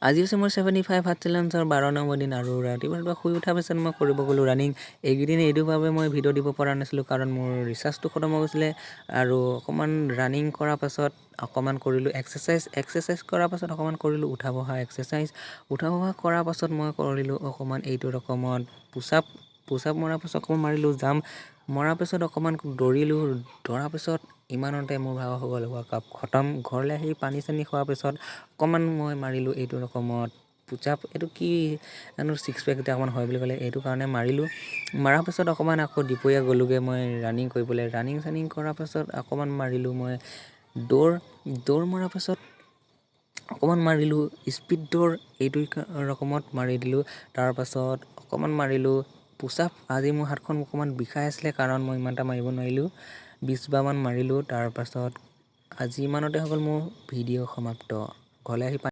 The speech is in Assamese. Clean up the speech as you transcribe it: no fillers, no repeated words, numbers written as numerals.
আজি হৈছে মোৰ 75 হাত চেলেঞ্জৰ 12 নম্বৰ দিন আৰু ৰাতিপুৱা শুই উঠাৰ পিছত মই কৰিব গ'লোঁ ৰানিং। এইকেইদিন এইটোৰ বাবে মই ভিডিঅ' দিব পৰা নাছিলোঁ কাৰণ মোৰ ৰিচাৰ্জটো খতম হৈ গৈছিলে আৰু অকণমান ৰানিং কৰাৰ পাছত অকণমান কৰিলোঁ এক্সাৰচাইজ কৰাৰ পাছত অকণমান কৰিলোঁ উঠা বহা এক্সাৰচাইজ উঠা বহা কৰাৰ পাছত মই কৰিলোঁ অকণমান এইটো ৰকমত পুচাপ মৰাৰ পাছত অকণমান মাৰিলোঁ জাম্প মৰাৰ পাছত অকণমান দৌৰাৰ পাছত ইমানতে মোৰ ভাগৰ হৈ গ'ল ৱৰ্কআউট খতম। ঘৰলৈ আহি পানী চানী খোৱাৰ পিছত অকণমান মই মাৰিলোঁ এইটো ৰকমত পুচাপ এইটো কি জানো 6 পেক এটা অকণমান হয় বুলি ক'লে এইটো কাৰণে মাৰিলোঁ। মাৰাৰ পাছত অকণমান আকৌ দুপৰীয়া গ'লোঁগৈ মই ৰানিং কৰিবলৈ ৰানিং কৰাৰ পাছত অকণমান মাৰিলোঁ মই দৌৰ মৰাৰ পাছত অকণমান মাৰিলোঁ স্পীড দৌৰ এইটো ৰকমত মাৰি দিলোঁ। তাৰপাছত অকণমান মাৰিলোঁ পুচাপ। আজি মোৰ হাতখন অকণমান বিষাই আছিলে কাৰণ মই ইমান এটা মাৰিব নোৱাৰিলোঁ 20 বাৰমান মাৰিলোঁ। তাৰপাছত আজি ইমানতে হৈ গ'ল মোৰ ভিডিঅ' সমাপ্ত। ঘৰলৈ আহি